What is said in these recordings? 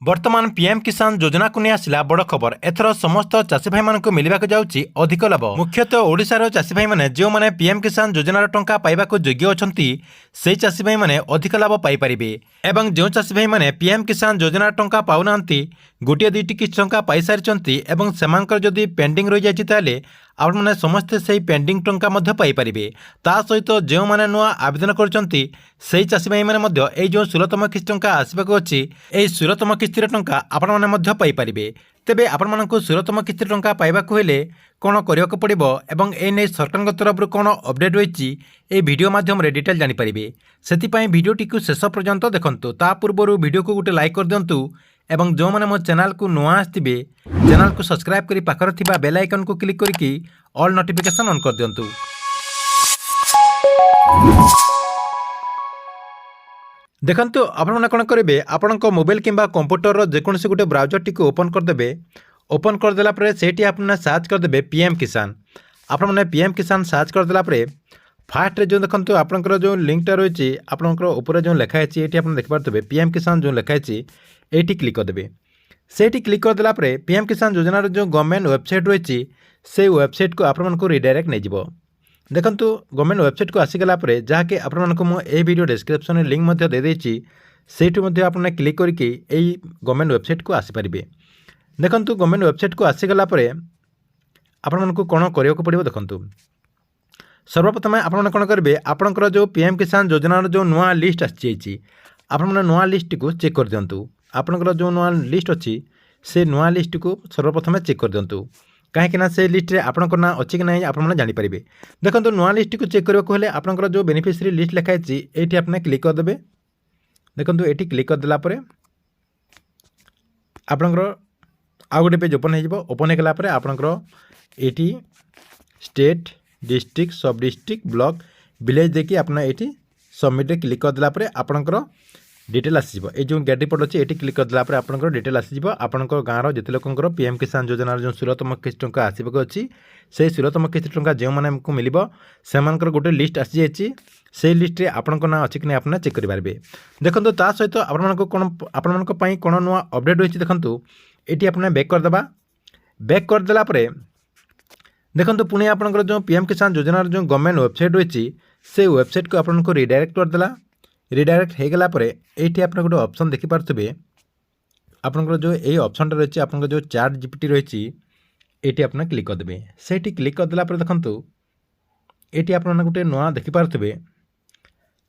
ବର୍ତ୍ତମାନ ପିଏମ୍ କିଷାନ ଯୋଜନାକୁ ନେଇ ଆସିଲା ବଡ଼ ଖବର। ଏଥର ସମସ୍ତ ଚାଷୀ ଭାଇମାନଙ୍କୁ ମିଳିବାକୁ ଯାଉଛି ଅଧିକ ଲାଭ। ମୁଖ୍ୟତଃ ଓଡ଼ିଶାର ଚାଷୀ ଭାଇମାନେ ଯେଉଁମାନେ ପିଏମ୍ କିଷାନ ଯୋଜନାର ଟଙ୍କା ପାଇବାକୁ ଯୋଗ୍ୟ ଅଛନ୍ତି, ସେହି ଚାଷୀ ଭାଇମାନେ ଅଧିକ ଲାଭ ପାଇପାରିବେ। ଏବଂ ଯେଉଁ ଚାଷୀ ଭାଇମାନେ ପିଏମ୍ କିଷାନ ଯୋଜନାର ଟଙ୍କା ପାଉନାହାନ୍ତି, ଗୋଟିଏ ଦୁଇଟି କିଛି ଟଙ୍କା ପାଇସାରିଛନ୍ତି ଏବଂ ସେମାନଙ୍କର ଯଦି ପେଣ୍ଡିଂ ରହିଯାଇଛି, ତାହେଲେ ଆପଣମାନେ ସମସ୍ତେ ସେହି ପେଣ୍ଡିଂ ଟଙ୍କା ମଧ୍ୟ ପାଇପାରିବେ। ତା ସହିତ ଯେଉଁମାନେ ନୂଆ ଆବେଦନ କରିଛନ୍ତି, ସେହି ଚାଷୀ ଭାଇମାନେ ମଧ୍ୟ ଏହି ଯେଉଁ 16ତମ କିସ୍ତି ଟଙ୍କା ଆସିବାକୁ ଅଛି, ଏହି 16ତମ କିସ୍ତିର ଟଙ୍କା ଆପଣମାନେ ମଧ୍ୟ ପାଇପାରିବେ। ତେବେ ଆପଣମାନଙ୍କୁ 16ତମ କିସ୍ତି ଟଙ୍କା ପାଇବାକୁ ହେଲେ କ'ଣ କରିବାକୁ ପଡ଼ିବ ଏବଂ ଏ ନେଇ ସରକାରଙ୍କ ତରଫରୁ କ'ଣ ଅପଡେଟ୍ ରହିଛି, ଏହି ଭିଡ଼ିଓ ମାଧ୍ୟମରେ ଡିଟେଲ୍ ଜାଣିପାରିବେ। ସେଥିପାଇଁ ଭିଡ଼ିଓଟିକୁ ଶେଷ ପର୍ଯ୍ୟନ୍ତ ଦେଖନ୍ତୁ। ତା ପୂର୍ବରୁ ଭିଡ଼ିଓକୁ ଗୋଟେ ଲାଇକ୍ କରିଦିଅନ୍ତୁ ଏବଂ ଯେଉଁମାନେ ମୋ ଚ୍ୟାନେଲକୁ ନୂଆ ଆସିଥିବେ, ଚ୍ୟାନେଲକୁ ସବସ୍କ୍ରାଇବ୍ କରି ପାଖରେ ଥିବା ବେଲ୍ ଆଇକନ୍କୁ କ୍ଲିକ୍ କରିକି ଅଲ୍ ନୋଟିଫିକେସନ୍ ଅନ୍ କରିଦିଅନ୍ତୁ। ଦେଖନ୍ତୁ, ଆପଣମାନେ କ'ଣ କରିବେ, ଆପଣଙ୍କ ମୋବାଇଲ କିମ୍ବା କମ୍ପ୍ୟୁଟରର ଯେକୌଣସି ଗୋଟେ ବ୍ରାଉଜରଟିକୁ ଓପନ୍ କରିଦେବେ। ଓପନ୍ କରିଦେଲା ପରେ ସେଇଠି ଆପଣମାନେ ସର୍ଚ୍ଚ କରିଦେବେ ପିଏମ୍ କିଷାନ। ଆପଣମାନେ ପିଏମ୍ କିଷାନ ସର୍ଚ୍ଚ କରିଦେଲା ପରେ ଫାର୍ଷ୍ଟରେ ଯେଉଁ ଦେଖନ୍ତୁ ଆପଣଙ୍କର ଯେଉଁ ଲିଙ୍କଟା ରହିଛି, ଆପଣଙ୍କର ଉପରେ ଯେଉଁ ଲେଖା ହେଇଛି, ଏଇଠି ଆପଣ ଦେଖିପାରୁଥିବେ ପିଏମ୍ କିଷାନ ଯେଉଁ ଲେଖା ହେଇଛି, এইটি ক্লিক କରିଦେବେ। ସେଇଠି କ୍ଲିକ୍ କରିଦେଲା ପରେ ପିଏମ୍ କିଷାନ ଯୋଜନାର ଯେଉଁ ଗଭର୍ଣ୍ଣମେଣ୍ଟ ୱେବସାଇଟ୍ ରହିଛି, ସେଇ ୱେବସାଇଟ୍କୁ ଆପଣମାନଙ୍କୁ ରିଡାଇରେକ୍ଟ ନେଇଯିବ। ଦେଖନ୍ତୁ, ଗଭର୍ଣ୍ଣମେଣ୍ଟ ୱେବସାଇଟ୍କୁ ଆସିଗଲା ପରେ ଯାହାକି ଆପଣମାନଙ୍କୁ ମୁଁ ଏହି ଭିଡ଼ିଓ ଡେସ୍କ୍ରିପ୍ସନରେ ଲିଙ୍କ୍ ମଧ୍ୟ ଦେଇଦେଇଛି, ସେଇଠୁ ମଧ୍ୟ ଆପଣ କ୍ଲିକ୍ କରିକି ଏହି ଗଭର୍ଣ୍ଣମେଣ୍ଟ ୱେବସାଇଟ୍କୁ ଆସିପାରିବେ। ଦେଖନ୍ତୁ, ଗଭର୍ଣ୍ଣମେଣ୍ଟ ୱେବସାଇଟ୍କୁ ଆସିଗଲା ପରେ ଆପଣମାନଙ୍କୁ କ'ଣ କରିବାକୁ ପଡ଼ିବ ଦେଖନ୍ତୁ। ସର୍ବପ୍ରଥମେ ଆପଣମାନେ କ'ଣ କରିବେ, ଆପଣଙ୍କର ଯେଉଁ ପିଏମ୍ କିଷାନ ଯୋଜନାର ଯେଉଁ ନୂଆ ଲିଷ୍ଟ ଆସିଯାଇଛି, ଆପଣମାନେ ନୂଆ ଲିଷ୍ଟଟିକୁ ଚେକ୍ କରିଦିଅନ୍ତୁ। ଆପଣଙ୍କର ଯେଉଁ ନୂଆ ଲିଷ୍ଟ ଅଛି, ସେ ନୂଆ ଲିଷ୍ଟକୁ ସର୍ବପ୍ରଥମେ ଚେକ୍ କରିଦିଅନ୍ତୁ। କାହିଁକିନା ସେ ଲିଷ୍ଟରେ ଆପଣଙ୍କ ନାଁ ଅଛି କି ନାହିଁ ଆପଣମାନେ ଜାଣିପାରିବେ। ଦେଖନ୍ତୁ, ନୂଆ ଲିଷ୍ଟଟିକୁ ଚେକ୍ କରିବାକୁ ହେଲେ ଆପଣଙ୍କର ଯେଉଁ ବେନିଫିସିଆରୀ ଲିଷ୍ଟ ଲେଖା ହେଇଛି, এইଠି ଆପଣ କ୍ଲିକ୍ କରିଦେବେ। ଦେଖନ୍ତୁ, ଏଇଠି କ୍ଲିକ୍ କରିଦେଲା ପରେ ଆପଣଙ୍କର ଆଉ ଗୋଟେ ପେଜ୍ ଓପନ୍ ହେଇଯିବ। ଓପନ୍ ହେଇଗଲା ପରେ ଆପଣଙ୍କର ଏଇଠି ଷ୍ଟେଟ୍, ডিস্ট্রিক্ট, সব ডিস্ট্রিক্ট, ব্লক, ভিলেজ দেখি আপনার এটি সবমিটে ক্লিক করদেলা পরে আপনার ডিটেল আসিব। এই যে গেট রিপোর্ট আছে, এটি ক্লিক করদেলা পরে আপনার ডিটেল আসিব। আপনার গাঁর যেতে লোকর পিএম কিষান যোজনার যে 16তম কিস্তি টঙ্কা আসবাক অছি, সেই 16তম কিস্তি টঙ্কা যে মিলব সেমানଙ୍କର গোটে লিষ্ট আসি যাই। সেই লিষ্টে আপনার না অছি কি না আপনার চেক করে পারবে। দেখুন, তা সহিত আপনার কোণ নূয়া অপডেট রয়েছে। দেখুন, এটি আপনার ব্যাক করদেবা। ব্যাক করদেলা পরে দেখন্তু, পুଣି ଆପଣଙ୍କର ଯେଉଁ ପିଏମ୍ କିଷାନ ଯୋଜନାର ଯେଉଁ ଗଭର୍ଣ୍ଣମେଣ୍ଟ ୱେବସାଇଟ୍ ରହିଛି, ସେ ୱେବସାଇଟ୍କୁ ଆପଣଙ୍କୁ ରିଡାଇରେକ୍ଟ କରିଦେଲା। ରିଡାଇରେକ୍ଟ ହେଇଗଲା ପରେ ଏଇଠି ଆପଣ ଗୋଟେ ଅପସନ୍ ଦେଖିପାରୁଥିବେ। ଆପଣଙ୍କର ଯେଉଁ ଏଇ ଅପସନ୍ଟା ରହିଛି, ଆପଣଙ୍କର ଯେଉଁ ଚାଟ୍ ଜିପିଟି ରହିଛି, ଏଇଠି ଆପଣ କ୍ଲିକ୍ କରିଦେବେ। ସେଇଠି କ୍ଲିକ୍ କରିଦେଲା ପରେ ଦେଖନ୍ତୁ, ଏଇଠି ଆପଣମାନେ ଗୋଟେ ନୂଆ ଦେଖିପାରୁଥିବେ।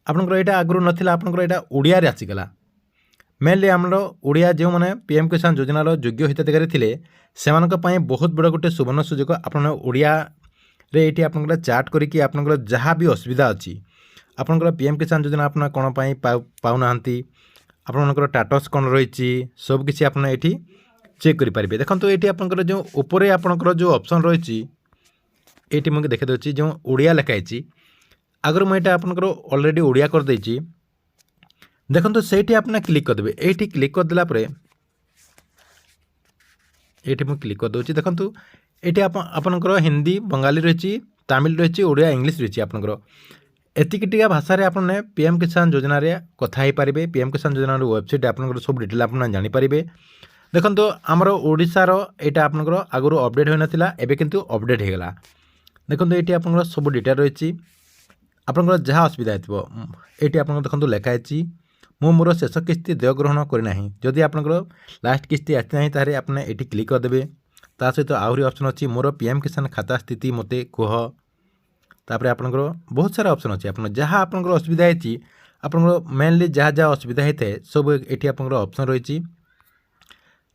ଆପଣଙ୍କର ଏଇଟା ଆଗରୁ ନଥିଲା, ଆପଣଙ୍କର ଏଇଟା ଓଡ଼ିଆରେ ଆସିଗଲା। মেনলি ଆମର ଓଡ଼ିଆ ଯେଉଁମାନେ ପିଏମ୍ କିଷାନ ଯୋଜନାର ଯୋଗ୍ୟ ହିତାଧିକାରୀ ଥିଲେ, ସେମାନଙ୍କ ପାଇଁ ବହୁତ ବଡ଼ ଗୋଟେ ସୁବର୍ଣ୍ଣ ସୁଯୋଗ। ଆପଣ ଓଡ଼ିଆରେ ଏଇଠି ଆପଣଙ୍କର ଚାଟ୍ କରିକି ଆପଣଙ୍କର ଯାହା ବି ଅସୁବିଧା ଅଛି, ଆପଣଙ୍କର ପିଏମ୍ କିଷାନ ଯୋଜନା ଆପଣ କ'ଣ ପାଇଁ ପାଉନାହାନ୍ତି, ଆପଣଙ୍କର ଷ୍ଟାଟସ୍ କ'ଣ ରହିଛି, ସବୁକିଛି ଆପଣ ଏଇଠି ଚେକ୍ କରିପାରିବେ। ଦେଖନ୍ତୁ, ଏଇଠି ଆପଣଙ୍କର ଯେଉଁ ଉପରେ ଆପଣଙ୍କର ଯେଉଁ ଅପସନ୍ ରହିଛି, ଏଇଠି ମୁଁ ଦେଖିଦେଉଛି ଯେଉଁ ଓଡ଼ିଆ ଲେଖା ହେଇଛି। ଆଗରୁ ମୁଁ ଏଇଟା ଆପଣଙ୍କର ଅଲରେଡ଼ି ଓଡ଼ିଆ କରିଦେଇଛି। দেখুন, সেইটি আপনার ক্লিক করদেবে। এইটি ক্লিক করদেলা পরে এইটি মু ক্লিক করদেছি। দেখুন, এটি আপনার হিন্দি, বঙ্গালী রয়েছে, তামিল রয়েছে, ওড়িয়া, ইংলিশ রয়েছে। আপনার এতিকিটিকা ভাষায় আপনার পিএম কিষান যোজনার কথা হয়েপারে। পিএম কিষান যোজনার ওয়েবসাইট আপনার সব ডিটেল আপনার জাঁপারে। দেখুন, আমার ওড়িশার এইটা আপনার আগর অপডেট হয়ে না, এবে কিন্তু অপডেট হয়ে গলা। দেখুন, এটি আপনার সব ডিটেল রয়েছে। আপনার যা অসুবিধা হয়ে এটি আপনার দেখুন লেখা আছে, ମୁଁ ମୋର ଶେଷ କିସ୍ତି ଦେୟ ଗ୍ରହଣ କରିନାହିଁ। ଯଦି ଆପଣଙ୍କର ଲାଷ୍ଟ କିସ୍ତି ଆସିନାହିଁ, ତାହେଲେ ଆପଣ ଏଠି କ୍ଲିକ୍ କରିଦେବେ। ତା ସହିତ ଆହୁରି ଅପସନ୍ ଅଛି, ମୋର ପିଏମ୍ କିଷାନ ଖାତା ସ୍ଥିତି ମୋତେ କୁହ। ତାପରେ ଆପଣଙ୍କର ବହୁତ ସାରା ଅପସନ୍ ଅଛି। ଆପଣ ଯାହା ଆପଣଙ୍କର ଅସୁବିଧା ହେଇଛି, ଆପଣଙ୍କର ମେନଲି ଯାହା ଅସୁବିଧା ହେଇଥାଏ, ସବୁ ଏଠି ଆପଣଙ୍କର ଅପସନ୍ ରହିଛି।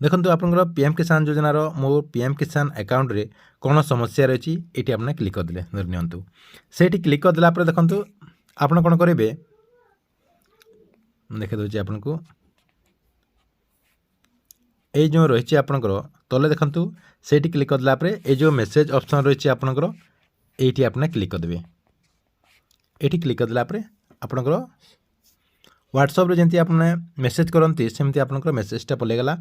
ଦେଖନ୍ତୁ, ଆପଣଙ୍କର ପିଏମ୍ କିଷାନ ଯୋଜନାର ମୋ ପିଏମ୍ କିଷାନ ଆକାଉଣ୍ଟରେ କ'ଣ ସମସ୍ୟା ରହିଛି, ଏଠି ଆପଣ କ୍ଲିକ୍ କରିଦେଲେ। ଧରି ନିଅନ୍ତୁ, ସେଇଠି କ୍ଲିକ୍ କରିଦେଲା ପରେ ଦେଖନ୍ତୁ, ଆପଣ କ'ଣ କରିବେ, দেখে দেছি আপনার এই যে রয়েছে আপনার তলে। দেখুন, সেইটি ক্লিক করদেলা পরে এই যে মেসেজ অপসন রয়েছে আপনার, এইটি আপনার ক্লিক করদেবে। এটি ক্লিক করদেলা পরে আপনার হোয়াটসঅ্যাপে যেমন আপনার মেসেজ করতে, সেমতি আপনার মেসেজটা পলাইগলা।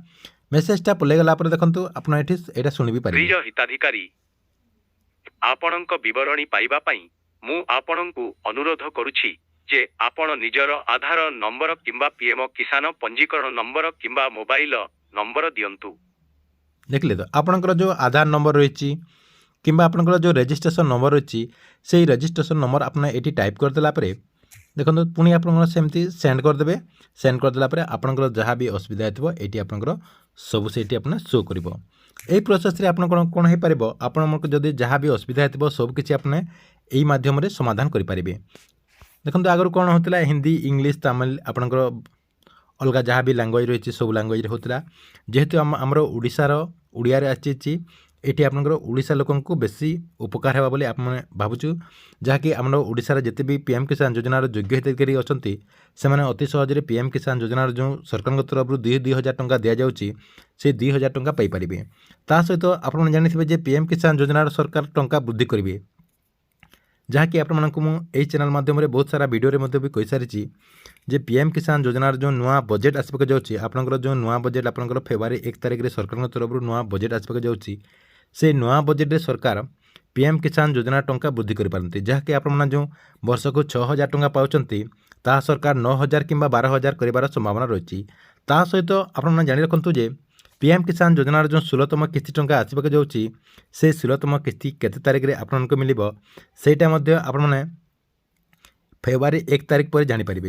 মেসেজটা পলাইগলা পরে দেখুন, আপনার এটি এটা শুনিবি পারে। প্রিয় হিতাধিকারী, ଆପଣଙ୍କ ବିବରଣୀ ପାଇବା ପାଇଁ ମୁଁ ଆପଣଙ୍କୁ ଅନୁରୋଧ କରୁଛି ଯେ ଆପଣ ନିଜର ଆଧାର ନମ୍ବର କିମ୍ବା ପିଏମ୍ କିଷାନ ପଞ୍ଜୀକରଣ ନମ୍ବର କିମ୍ବା ମୋବାଇଲ ନମ୍ବର ଦିଅନ୍ତୁ। ଦେଖିଲେ ତ ଆପଣଙ୍କର ଯେଉଁ ଆଧାର ନମ୍ବର ରହିଛି କିମ୍ବା ଆପଣଙ୍କର ଯେଉଁ ରେଜିଷ୍ଟ୍ରେସନ୍ ନମ୍ବର ରହିଛି ସେଇ ରେଜିଷ୍ଟ୍ରେସନ୍ ନମ୍ବର ଆପଣ ଏଠି ଟାଇପ୍ କରିଦେଲା ପରେ ଦେଖନ୍ତୁ ପୁଣି ଆପଣଙ୍କର ସେମିତି ସେଣ୍ଡ କରିଦେବେ। ସେଣ୍ଡ କରିଦେଲା ପରେ ଆପଣଙ୍କର ଯାହା ବି ଅସୁବିଧା ହେଇଥିବ ଏଇଠି ଆପଣଙ୍କର ସବୁ ସେଇଠି ଆପଣ ଶୋ କରିବ। এই ପ୍ରୋସେସ୍ରେ ଆପଣଙ୍କର କ'ଣ ହେଇପାରିବ, ଆପଣଙ୍କର ଯଦି ଯାହା ବି ଅସୁବିଧା ହେଇଥିବ ସବୁକିଛି ଆପଣ ଏଇ ମାଧ୍ୟମରେ ସମାଧାନ କରିପାରିବେ। ଦେଖନ୍ତୁ ଆଗରୁ କ'ଣ ହେଉଥିଲା, ହିନ୍ଦୀ ଇଂଲିଶ ତାମିଲ ଆପଣଙ୍କର ଅଲଗା ଯାହା ବି ଲାଙ୍ଗୁଏଜ୍ ରହିଛି ସବୁ ଲାଙ୍ଗୁଏଜ୍ରେ ହେଉଥିଲା। ଯେହେତୁ ଆମର ଓଡ଼ିଶାର ଓଡ଼ିଆରେ ଆସିଛି, ଏଠି ଆପଣଙ୍କର ଓଡ଼ିଶା ଲୋକଙ୍କୁ ବେଶୀ ଉପକାର ହେବା ବୋଲି ଆମେ ଭାବୁଛୁ। ଯାହାକି ଆମର ଓଡ଼ିଶାର ଯେତେ ବି PM କିଷାନ ଯୋଜନାର ଯୋଗ୍ୟ ହିତାଧିକାରୀ ଅଛନ୍ତି ସେମାନେ ଅତି ସହଜରେ PM କିଷାନ ଯୋଜନାର ଯେଉଁ ସରକାରଙ୍କ ତରଫରୁ 2,000 ଟଙ୍କା ଦିଆଯାଉଛି ସେ 2,000 ଟଙ୍କା ପାଇପାରିବେ। ତା ସହିତ ଆପଣମାନେ ଜାଣିଥିବେ ଯେ PM କିଷାନ ଯୋଜନାର ସରକାର ଟଙ୍କା ବୃଦ୍ଧି କରିବେ, ଯାହାକି ଆପଣମାନଙ୍କୁ ମୁଁ ଏହି ଚ୍ୟାନେଲ୍ ମାଧ୍ୟମରେ ବହୁତ ସାରା ଭିଡ଼ିଓରେ ମଧ୍ୟ ବି କହିସାରିଛି ଯେ PM କିଷାନ ଯୋଜନାର ଯେଉଁ ନୂଆ ବଜେଟ୍ ଆସିବାକୁ ଯାଉଛି, ଆପଣଙ୍କର ଯେଉଁ ନୂଆ ବଜେଟ୍ ଆପଣଙ୍କର ଫେବୃଆରୀ 1 ତାରିଖରେ ସରକାରଙ୍କ ତରଫରୁ ନୂଆ ବଜେଟ୍ ଆସିବାକୁ ଯାଉଛି, ସେ ନୂଆ ବଜେଟ୍ରେ ସରକାର PM କିଷାନ ଯୋଜନା ଟଙ୍କା ବୃଦ୍ଧି କରିପାରନ୍ତି। ଯାହାକି ଆପଣମାନେ ଯେଉଁ ବର୍ଷକୁ 6,000 ଟଙ୍କା ପାଉଛନ୍ତି ତାହା ସରକାର 9,000 କିମ୍ବା 12,000 କରିବାର ସମ୍ଭାବନା ରହିଛି। ତା ସହିତ ଆପଣମାନେ ଜାଣି ରଖନ୍ତୁ ଯେ PM କିଷାନ ଯୋଜନାର ଯେଉଁ 16ତମ କିସ୍ତି ଟଙ୍କା ଆସିବାକୁ ଯାଉଛି ସେ 16ତମ କିସ୍ତି କେତେ ତାରିଖରେ ଆପଣଙ୍କୁ ମିଳିବ ସେଇଟା ମଧ୍ୟ ଆପଣମାନେ ଫେବୃଆରୀ 1 ତାରିଖ ପରେ ଜାଣିପାରିବେ।